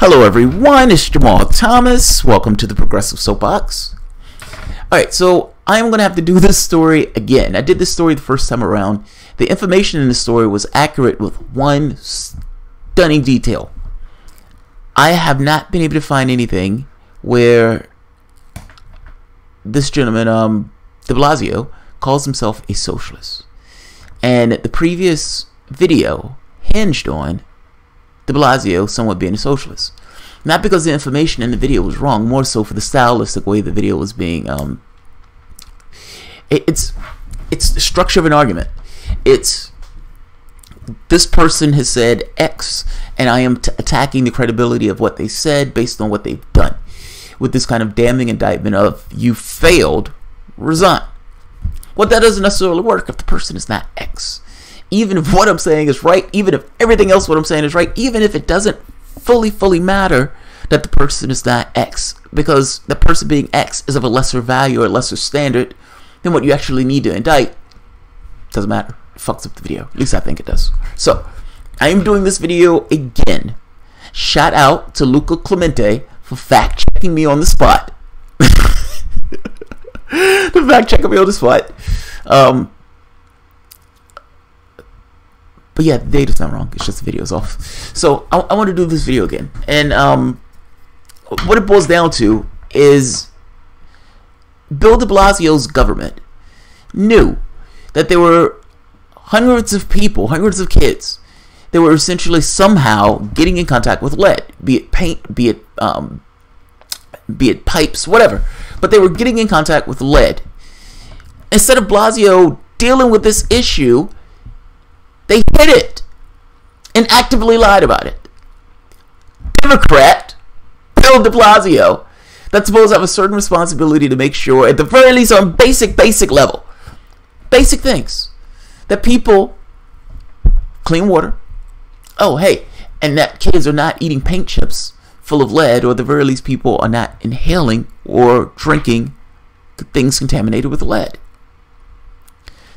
Hello everyone, it's Jamal Thomas. Welcome to the Progressive Soapbox. Alright, so I am going to have to do this story again. I did this story the first time around. The information in the story was accurate with one stunning detail. I have not been able to find anything where this gentleman, de Blasio, calls himself a socialist. And the previous video hinged on de Blasio somewhat being a socialist. Not because the information in the video was wrong, more so for the stylistic way the video was being, it's the structure of an argument. It's, this person has said X, and I am attacking the credibility of what they said based on what they've done. With this kind of damning indictment of, you failed, resign. Well, that doesn't necessarily work if the person is not X. Even if what I'm saying is right, even if everything else what I'm saying is right, even if it doesn't fully matter that the person is not X, because the person being X is of a lesser value or a lesser standard than what you actually need to indict, doesn't matter. It fucks up the video. At least I think it does. So, I am doing this video again. Shout out to Luca Clemente for fact-checking me on the spot. The fact-checking me on the spot. But yeah, the date is not wrong. It's just the video's off. So I want to do this video again. And what it boils down to is Bill de Blasio's government knew that there were hundreds of people, hundreds of kids that were essentially somehow getting in contact with lead, be it paint, be it pipes, whatever. But they were getting in contact with lead. Instead of Blasio dealing with this issue, they hid it and actively lied about it. Democrat Bill de Blasio, that's supposed to have a certain responsibility to make sure, at the very least on basic level, basic things, that people, clean water, oh hey, and that kids are not eating paint chips full of lead, or at the very least people are not inhaling or drinking things contaminated with lead.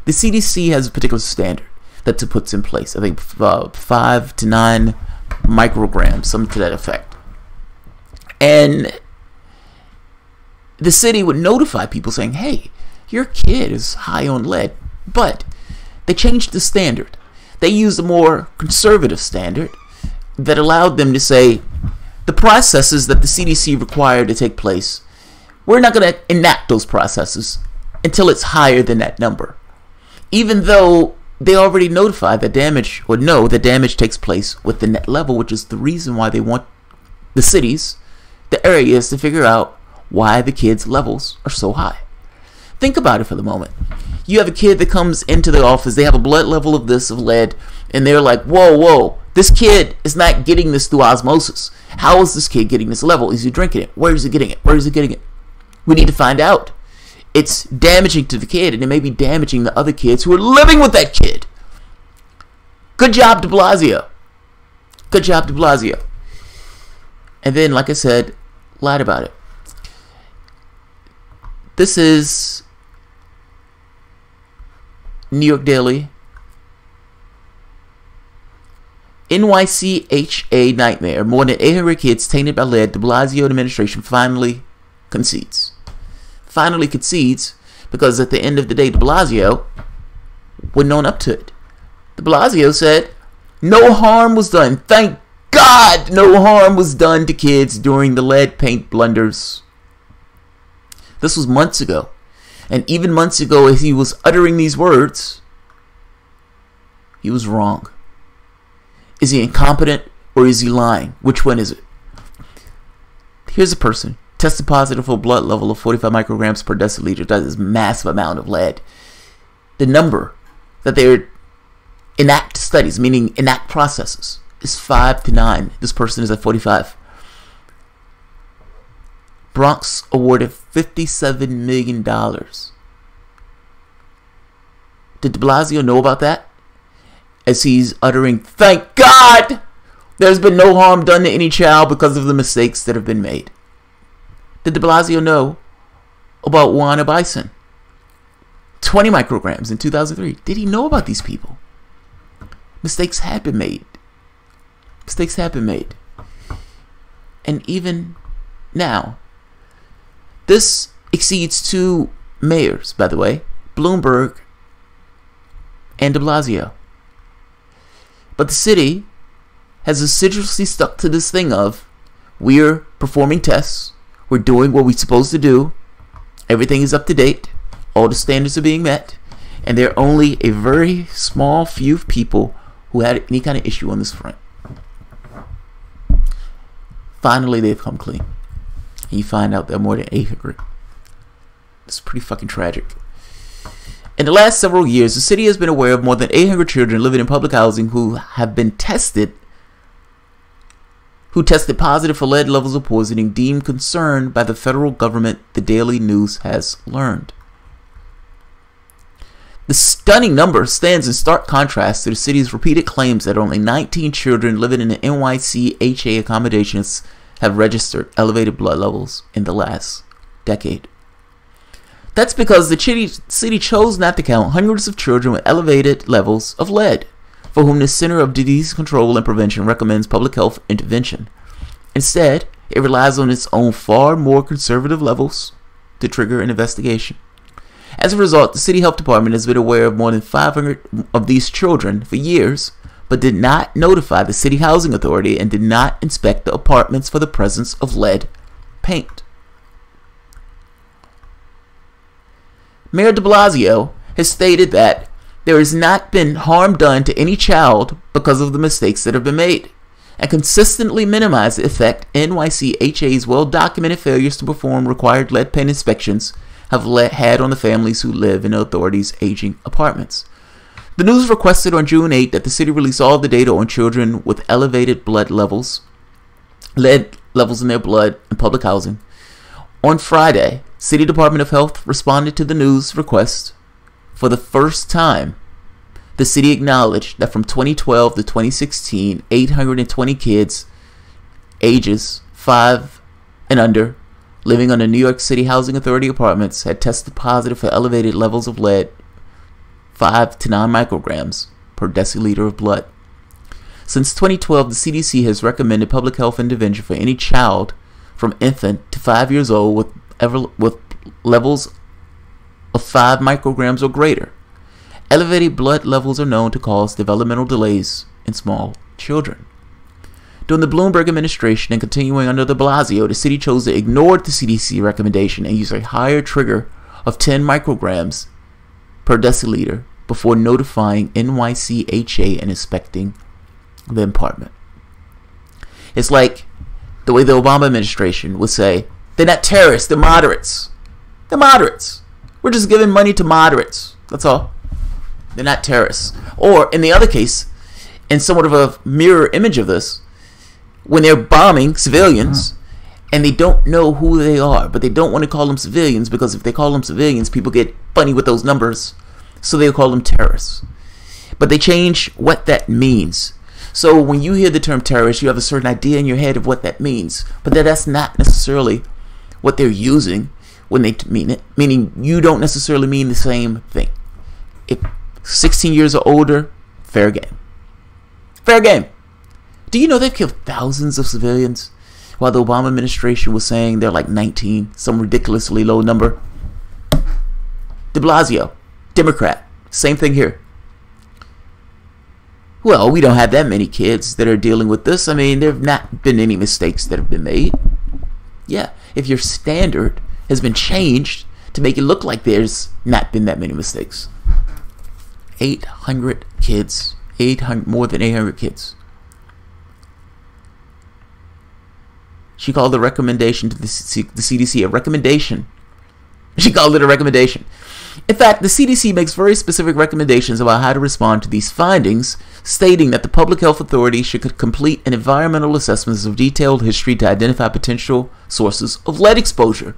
The CDC has a particular standard that it puts in place. I think 5 to 9 micrograms, something to that effect. And the city would notify people saying, hey, your kid is high on lead. But they changed the standard. They used a more conservative standard that allowed them to say, the processes that the CDC required to take place, we're not going to enact those processes until it's higher than that number. Even though they already notified that damage, or know that damage takes place with the net level, which is the reason why they want the cities, the areas, to figure out why the kids' levels are so high. Think about it for the moment. You have a kid that comes into the office, they have a blood level of this, of lead, and they're like, whoa, this kid is not getting this through osmosis. How is this kid getting this level? Is he drinking it? Where is he getting it? Where is he getting it? We need to find out. It's damaging to the kid, and it may be damaging the other kids who are living with that kid. Good job, de Blasio. Good job, de Blasio. And then, like I said, lied about it. This is New York Daily. NYCHA nightmare. More than 800 kids tainted by lead. De Blasio administration finally concedes. Finally concedes, because at the end of the day, de Blasio wouldn't own up to it. De Blasio said no harm was done. Thank God no harm was done to kids during the lead paint blunders. This was months ago. And even months ago, as he was uttering these words, he was wrong. Is he incompetent or is he lying? Which one is it? Here's a person tested positive for a blood level of 45 micrograms per deciliter. That is a massive amount of lead. The number that they enact studies, meaning enact processes, is 5 to 9. This person is at 45. Bronx awarded $57 million. Did de Blasio know about that? As he's uttering, thank God there's been no harm done to any child because of the mistakes that have been made. Did de Blasio know about Juana Bison? 20 micrograms in 2003. Did he know about these people? Mistakes have been made. Mistakes have been made. and even now. This exceeds 2 mayors, by the way, Bloomberg and de Blasio. But the city has assiduously stuck to this thing of, we're performing tests, we're doing what we're supposed to do, everything is up to date, all the standards are being met, and there are only a very small few people who had any kind of issue on this front. Finally, they've come clean. And you find out there are more than 800. It's pretty fucking tragic. In the last several years, the city has been aware of more than 800 children living in public housing who tested positive for lead levels of poisoning, deemed concerned by the federal government, the Daily News has learned. The stunning number stands in stark contrast to the city's repeated claims that only 19 children living in the NYCHA accommodations have registered elevated blood levels in the last decade. That's because the city chose not to count hundreds of children with elevated levels of lead, for whom the Center of Disease Control and Prevention recommends public health intervention. Instead, it relies on its own far more conservative levels to trigger an investigation. As a result, the city health department has been aware of more than 500 of these children for years, but did not notify the city housing authority and did not inspect the apartments for the presence of lead paint. Mayor de Blasio has stated that there has not been harm done to any child because of the mistakes that have been made, and consistently minimized the effect NYCHA's well-documented failures to perform required lead paint inspections have had on the families who live in the authority's aging apartments. The news requested on June 8 that the city release all the data on children with elevated lead levels in their blood in public housing. On Friday, City Department of Health responded to the news request. For the first time, the city acknowledged that from 2012 to 2016, 820 kids ages 5 and under living under New York City Housing Authority apartments had tested positive for elevated levels of lead, 5 to 9 micrograms per deciliter of blood. Since 2012, the CDC has recommended public health intervention for any child from infant to 5 years old with levels of 5 micrograms or greater. Elevated blood levels are known to cause developmental delays in small children. During the Bloomberg administration and continuing under de Blasio, the city chose to ignore the CDC recommendation and use a higher trigger of 10 micrograms per deciliter before notifying NYCHA and inspecting the apartment. It's like the way the Obama administration would say, they're not terrorists, they're moderates. They're moderates. We're just giving money to moderates. That's all. They're not terrorists. Or in the other case, in somewhat of a mirror image of this, when they're bombing civilians and they don't know who they are, but they don't want to call them civilians because if they call them civilians, people get funny with those numbers, so they'll call them terrorists. But they change what that means. So when you hear the term terrorist, you have a certain idea in your head of what that means, but that's not necessarily what they're using when they mean it, meaning you don't necessarily mean the same thing. If 16 years or older, fair game. Fair game. Do you know they've killed thousands of civilians while the Obama administration was saying they're like 19, some ridiculously low number? De Blasio, Democrat, same thing here. Well, we don't have that many kids that are dealing with this. I mean, there have not been any mistakes that have been made. Yeah, if your standard has been changed to make it look like there's not been that many mistakes. 800 kids, more than 800 kids. She called the recommendation to the CDC a recommendation. She called it a recommendation. In fact, the CDC makes very specific recommendations about how to respond to these findings, stating that the public health authority should complete an environmental assessment of detailed history to identify potential sources of lead exposure.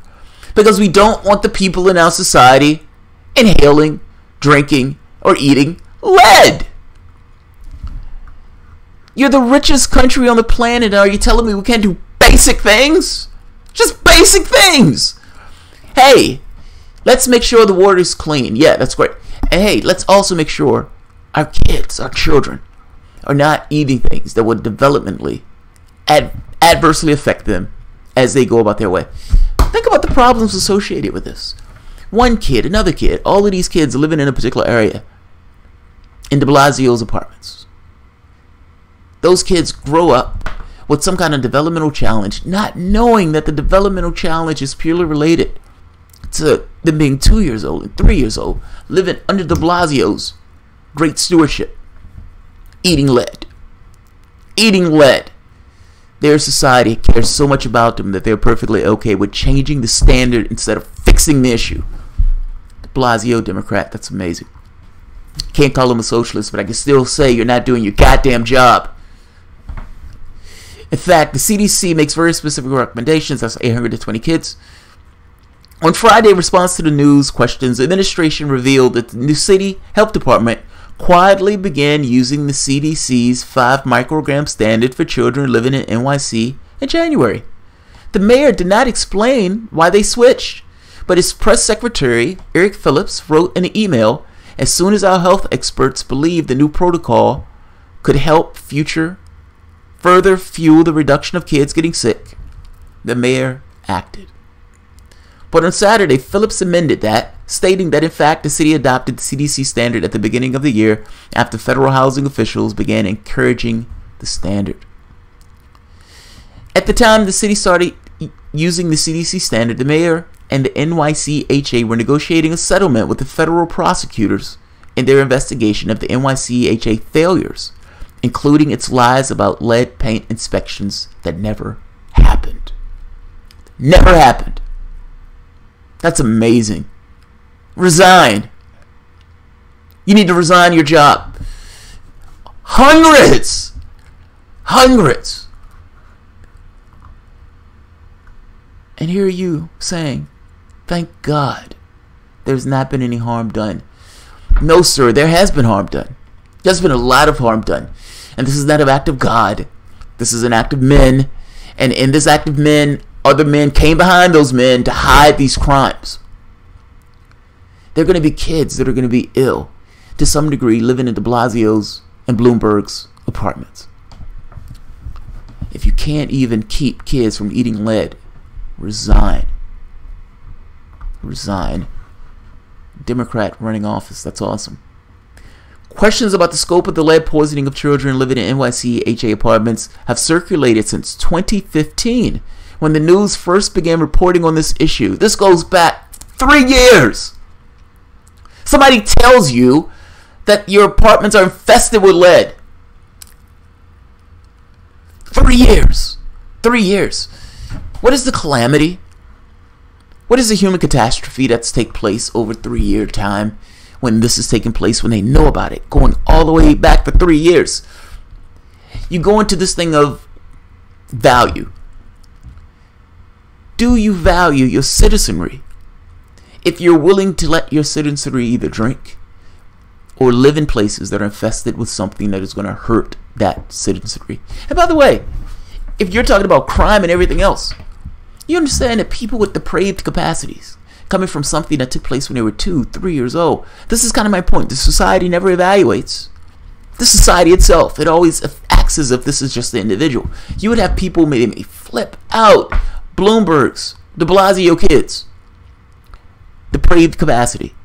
Because we don't want the people in our society inhaling, drinking, or eating lead. You're the richest country on the planet, and are you telling me we can't do basic things? Just basic things. Hey, let's make sure the water is clean. Yeah, that's great. And hey, let's also make sure our kids, our children, are not eating things that would developmentally adversely affect them as they go about their way. Think about the problems associated with this. One kid, another kid, all of these kids living in a particular area in de Blasio's apartments. Those kids grow up with some kind of developmental challenge, not knowing that the developmental challenge is purely related to them being 2 years old and 3 years old, living under de Blasio's great stewardship, eating lead. Their society cares so much about them that they're perfectly okay with changing the standard instead of fixing the issue. De Blasio, Democrat, that's amazing. Can't call him a socialist, but I can still say you're not doing your goddamn job. In fact, the CDC makes very specific recommendations. That's 820 kids. On Friday, in response to the news questions, the administration revealed that the New City Health Department quietly began using the CDC's 5 microgram standard for children living in NYC in January. The mayor did not explain why they switched, but his press secretary, Eric Phillips, wrote in an email, "As soon as our health experts believe the new protocol could help further fuel the reduction of kids getting sick, the mayor acted." But on Saturday, Phillips amended that, stating that in fact the city adopted the CDC standard at the beginning of the year after federal housing officials began encouraging the standard. At the time the city started using the CDC standard, the mayor and the NYCHA were negotiating a settlement with the federal prosecutors in their investigation of the NYCHA failures, including its lies about lead paint inspections that never happened. Never happened. That's amazing. Resign. You need to resign your job. Hundreds. And here are you saying, thank God there's not been any harm done. No, sir, there has been harm done. There's been a lot of harm done. And this is not an act of God. This is an act of men. And in this act of men, other men came behind those men to hide these crimes. They're going to be kids that are going to be ill to some degree living in de Blasio's and Bloomberg's apartments. If you can't even keep kids from eating lead, resign. Resign. Democrat running office. That's awesome. Questions about the scope of the lead poisoning of children living in NYCHA apartments have circulated since 2015, when the news first began reporting on this issue. This goes back 3 years. Somebody tells you that your apartments are infested with lead. 3 years. 3 years. What is the calamity? What is the human catastrophe that's take place over 3 year time when this is taking place, when they know about it, going all the way back for 3 years? You go into this thing of value. Do you value your citizenry? If you're willing to let your citizenry either drink or live in places that are infested with something that is going to hurt that citizenry. And by the way, if you're talking about crime and everything else, you understand that people with depraved capacities, coming from something that took place when they were 2, 3 years old, this is kind of my point. The society never evaluates the society itself. It always acts as if this is just the individual. You would have people maybe flip out. Bloomberg's, de Blasio kids, depraved capacity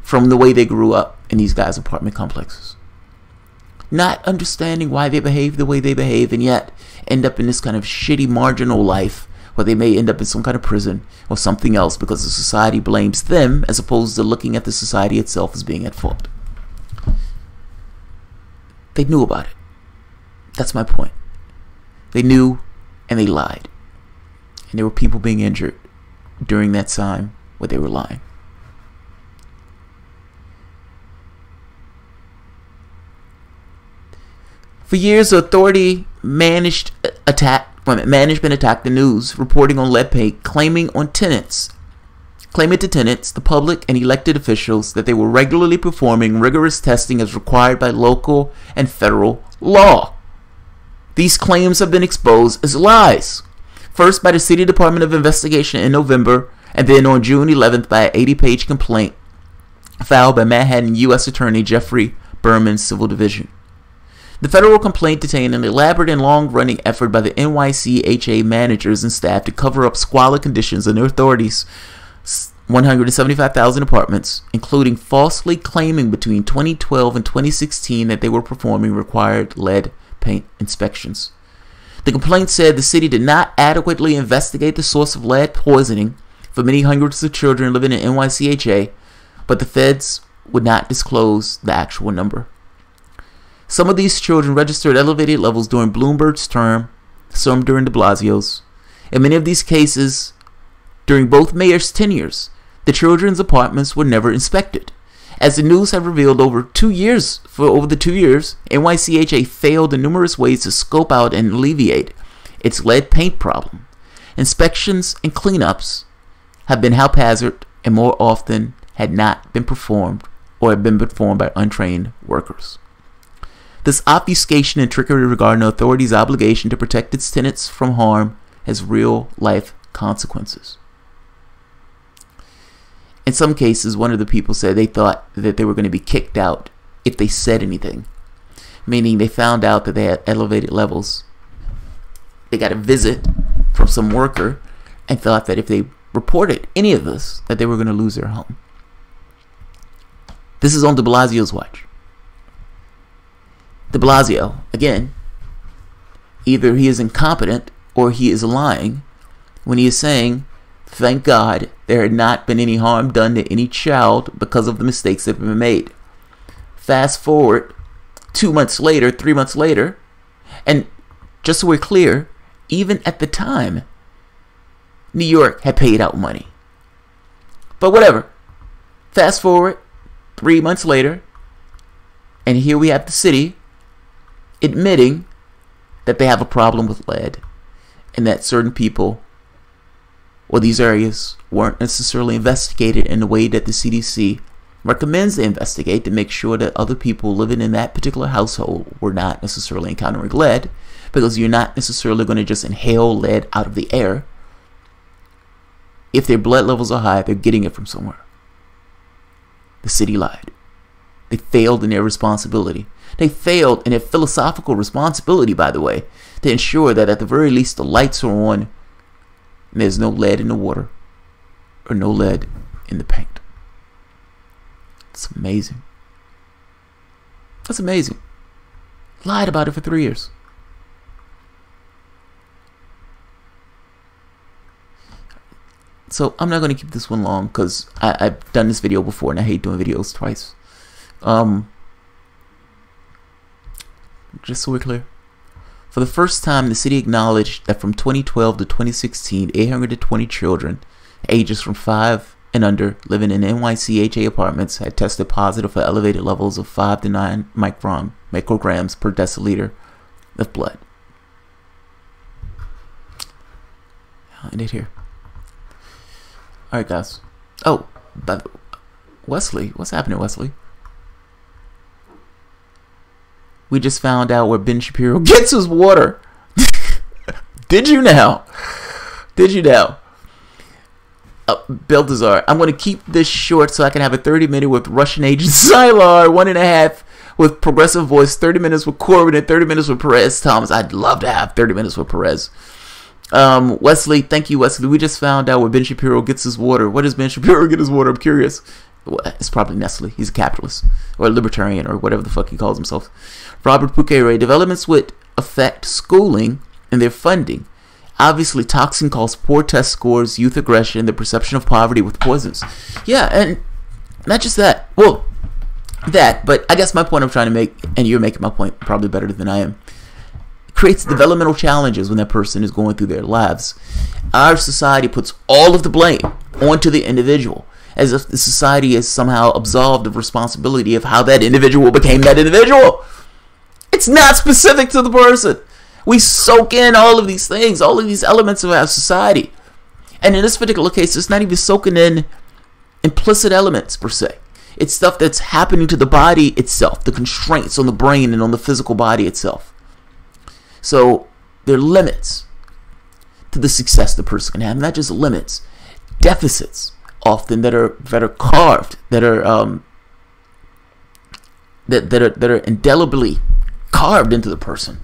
from the way they grew up in these guys' apartment complexes, not understanding why they behave the way they behave, and yet end up in this kind of shitty marginal life where they may end up in some kind of prison or something else because the society blames them as opposed to looking at the society itself as being at fault. They knew about it. That's my point. They knew and they lied. And there were people being injured during that time where they were lying. For years, the authority management attacked the news, reporting on lead paint, claiming to tenants, the public, and elected officials that they were regularly performing rigorous testing as required by local and federal law. These claims have been exposed as lies. First by the City Department of Investigation in November, and then on June 11th by an 80-page complaint filed by Manhattan U.S. Attorney Jeffrey Berman's Civil Division. The federal complaint detained an elaborate and long-running effort by the NYCHA managers and staff to cover up squalid conditions in the authorities' 175,000 apartments, including falsely claiming between 2012 and 2016 that they were performing required lead paint inspections. The complaint said the city did not adequately investigate the source of lead poisoning for many hundreds of children living in NYCHA, but the feds would not disclose the actual number. Some of these children registered elevated levels during Bloomberg's term, some during de Blasio's. In many of these cases, during both mayors' tenures, the children's apartments were never inspected. As the news have revealed, over the 2 years, NYCHA failed in numerous ways to scope out and alleviate its lead paint problem. Inspections and cleanups have been haphazard and more often had not been performed or had been performed by untrained workers. This obfuscation and trickery regarding the authorities' obligation to protect its tenants from harm has real-life consequences. In some cases, one of the people said they thought that they were going to be kicked out if they said anything, meaning they found out that they had elevated levels. They got a visit from some worker and thought that if they reported any of this, that they were going to lose their home. This is on de Blasio's watch. De Blasio, again, either he is incompetent or he is lying when he is saying, thank God there had not been any harm done to any child because of the mistakes that have been made. Fast forward 2 months later, 3 months later, and just so we're clear, even at the time, New York had paid out money. But whatever. Fast forward 3 months later, and here we have the city admitting that they have a problem with lead and that certain people or these areas weren't necessarily investigated in the way that the CDC recommends they investigate to make sure that other people living in that particular household were not necessarily encountering lead, because you're not necessarily going to just inhale lead out of the air. If their blood levels are high, they're getting it from somewhere. The city lied. They failed in their responsibility. They failed in their philosophical responsibility, by the way, to ensure that at the very least the lights are on and there's no lead in the water or no lead in the paint. It's amazing. That's amazing. Lied about it for 3 years. So I'm not going to keep this one long because I've done this video before and I hate doing videos twice. Just so we're clear. For the first time, the city acknowledged that from 2012 to 2016, 820 children, ages from 5 and under, living in NYCHA apartments had tested positive for elevated levels of 5 to 9 micrograms per deciliter of blood. I'll end it here. Alright, guys. Oh, but Wesley. What's happening, Wesley? We just found out where Ben Shapiro gets his water. Did you now? Did you now? Beltazar, I'm going to keep this short so I can have a 30-minute with Russian agent Sylar, 1.5 with Progressive Voice, 30 minutes with Corbin, and 30 minutes with Perez Thomas. I'd love to have 30 minutes with Perez. Wesley, thank you, Wesley. We just found out where Ben Shapiro gets his water. Where does Ben Shapiro get his water? I'm curious. Well, it's probably Nestle. He's a capitalist or a libertarian or whatever the fuck he calls himself. Robert Bouquet, developments would affect schooling and their funding. Obviously, toxin causes poor test scores, youth aggression, the perception of poverty with poisons. Yeah, and not just that. Well, that, but I guess my point I'm trying to make, and you're making my point probably better than I am, creates developmental challenges when that person is going through their lives. Our society puts all of the blame onto the individual, as if the society is somehow absolved of responsibility of how that individual became that individual. It's not specific to the person. We soak in all of these things, all of these elements of our society. And in this particular case, it's not even soaking in implicit elements per se. It's stuff that's happening to the body itself, the constraints on the brain and on the physical body itself. So there are limits to the success the person can have, not just limits, deficits often that are carved, that are indelibly carved into the person.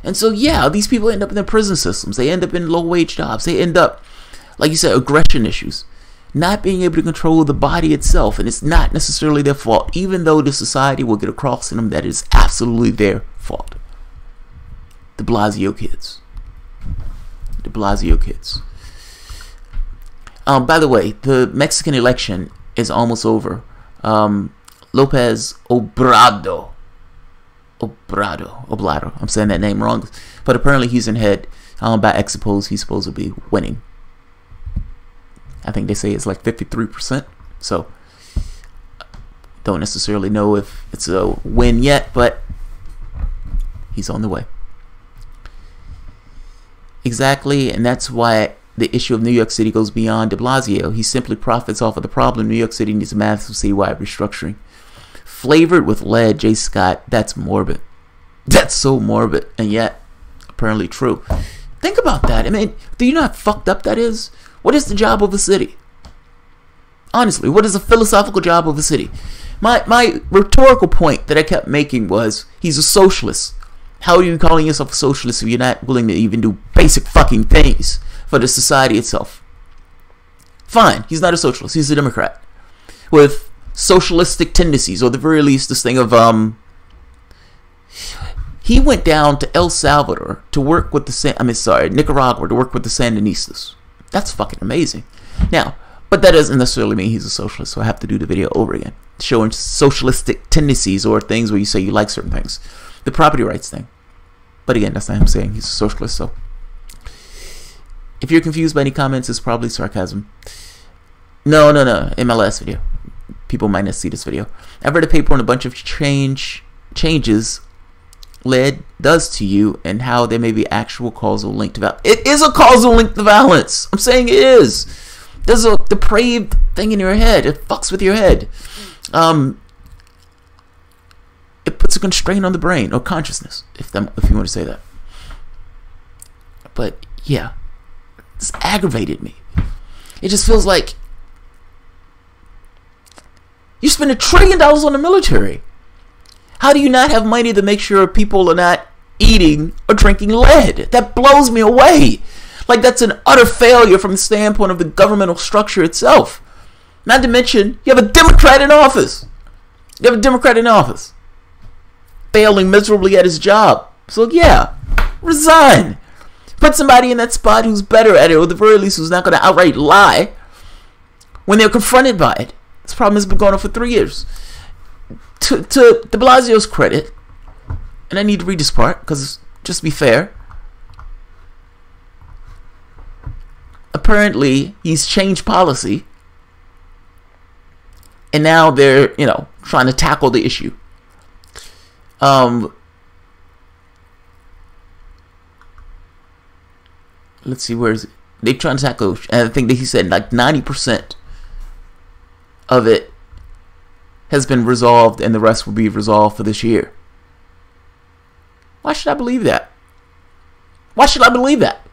And so, yeah, these people end up in the prison systems. They end up in low-wage jobs. They end up, like you said, aggression issues. Not being able to control the body itself. And it's not necessarily their fault, even though the society will get across to them that it's absolutely their fault. The Blasio kids. The Blasio kids. By the way, the Mexican election is almost over. Lopez Obrador. I'm saying that name wrong, but apparently he's in head. By exit polls, he's supposed to be winning. I think they say it's like 53%. So don't necessarily know if it's a win yet, but he's on the way. Exactly, and that's why the issue of New York City goes beyond de Blasio. He simply profits off of the problem. New York City needs a massive citywide restructuring. Flavored with lead, J. Scott, that's morbid. That's so morbid, and yet apparently true. Think about that. I mean, do you know how fucked up that is? What is the job of a city? Honestly, what is the philosophical job of a city? My rhetorical point that I kept making was, he's a socialist. How are you calling yourself a socialist if you're not willing to even do basic fucking things for the society itself? Fine, he's not a socialist, he's a Democrat with socialistic tendencies, or at the very least this thing of he went down to El Salvador to work with Nicaragua to work with the Sandinistas. That's fucking amazing. Now, but that doesn't necessarily mean he's a socialist, so I have to do the video over again, showing socialistic tendencies or things where you say you like certain things. The property rights thing. But again, that's not him saying he's a socialist, so if you're confused by any comments, it's probably sarcasm. No, in my last video. People might not see this video. I've read a paper on a bunch of changes lead does to you and how there may be actual causal link to violence. It is a causal link to violence. I'm saying it is. There's a depraved thing in your head. It fucks with your head. It puts a constraint on the brain or consciousness, if you want to say that. But yeah, it's aggravated me. It just feels like you spend $1 trillion on the military. How do you not have money to make sure people are not eating or drinking lead? That blows me away. Like, that's an utter failure from the standpoint of the governmental structure itself. Not to mention, you have a Democrat in office. Failing miserably at his job. So yeah, resign. Put somebody in that spot who's better at it, or at the very least who's not going to outright lie when they're confronted by it. This problem has been going on for 3 years. To de Blasio's credit, and I need to read this part because just to be fair, apparently he's changed policy, and now they're trying to tackle the issue. Let's see, where is it? They're trying to tackle, and I think that he said like 90% of it has been resolved and the rest will be resolved for this year. Why should I believe that? Why should I believe that?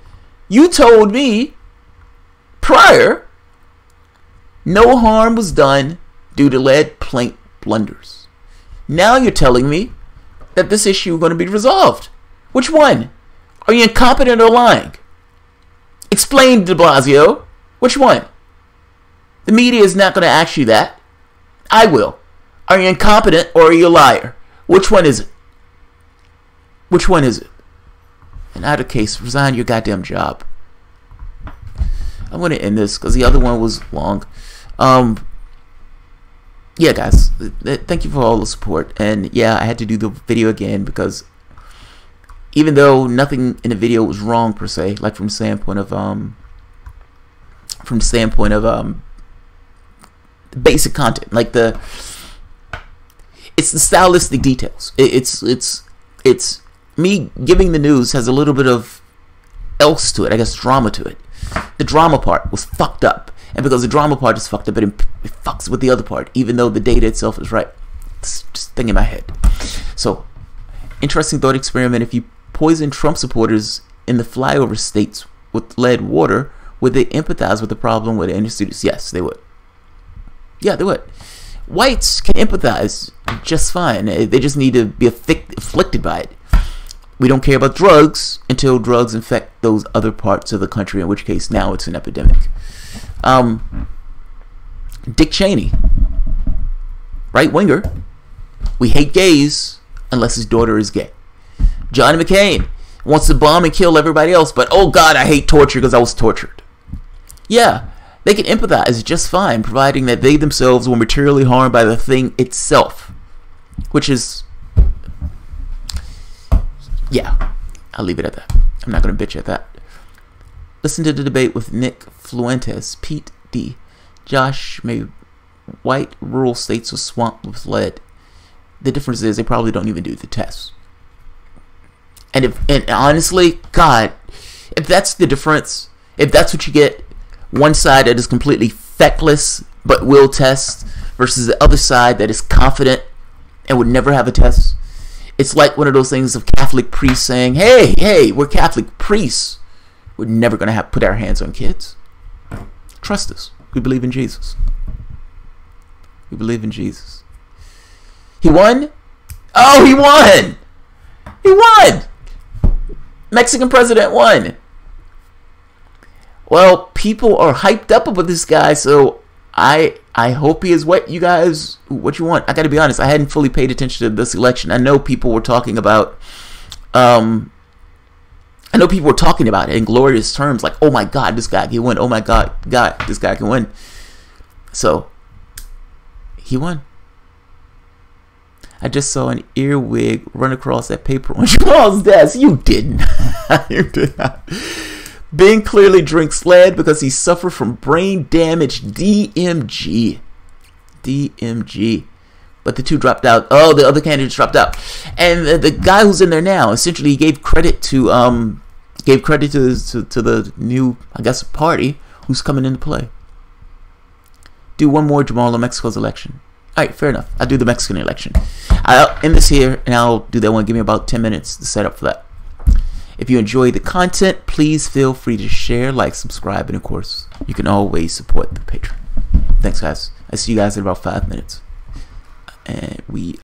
You told me prior no harm was done due to lead plaint blunders. Now you're telling me that this issue is going to be resolved. Which one? Are you incompetent or lying? Explain, de Blasio. Which one? The media is not going to ask you that. I will. Are you incompetent or are you a liar? Which one is it? Which one is it? In either case, resign your goddamn job. I'm going to end this because the other one was long. Yeah, guys, thank you for all the support. And yeah, I had to do the video again because even though nothing in the video was wrong per se, like from the standpoint of basic content, like it's the stylistic details. It's me giving the news has a little bit of else to it, I guess, drama to it. The drama part was fucked up, and because the drama part is fucked up, it fucks with the other part, even though the data itself is right. It's just a thing in my head. So, interesting thought experiment. If you poison Trump supporters in the flyover states with lead water, would they empathize with the problem with the inner students? Yes, they would. Yeah, they would. Whites can empathize just fine. They just need to be afflicted by it. We don't care about drugs until drugs infect those other parts of the country, in which case now it's an epidemic. Dick Cheney, right winger. We hate gays unless his daughter is gay. Johnny McCain wants to bomb and kill everybody else, but oh God, I hate torture because I was tortured. Yeah, they can empathize just fine, providing that they themselves were materially harmed by the thing itself, which is, yeah, I'll leave it at that. I'm not going to bitch at that. Listen to the debate with Nick Fuentes, Pete D. Josh made white rural states were swamped with lead. The difference is they probably don't even do the tests. And honestly, God, if that's the difference, if that's what you get, one side that is completely feckless but will test versus the other side that is confident and would never have a test, it's like one of those things of Catholic priests saying, hey, we're Catholic priests. We're never going to put our hands on kids. Trust us. We believe in Jesus. We believe in Jesus. He won? Oh, he won! He won! Mexican president won. Well, people are hyped up about this guy, so I hope he is what you guys, what you want. I gotta be honest, I hadn't fully paid attention to this election. I know people were talking about, it in glorious terms, like, oh my God, this guy can win. Oh my God, this guy can win. So, he won. I just saw an earwig run across that paper on Jamal's desk. You didn't. You did not. Bing clearly drinks lead because he suffered from brain damage. DMG. But the two dropped out. Oh, the other candidates dropped out. And the guy who's in there now, essentially, he gave credit to the new, I guess, party who's coming into play. Do one more, Jamal, on Mexico's election. Alright, fair enough. I'll do the Mexican election. I'll end this here, and I'll do that one. Give me about 10 minutes to set up for that. If you enjoy the content, please feel free to share, like, subscribe, and of course, you can always support the Patreon. Thanks, guys. I see you guys in about 5 minutes. And we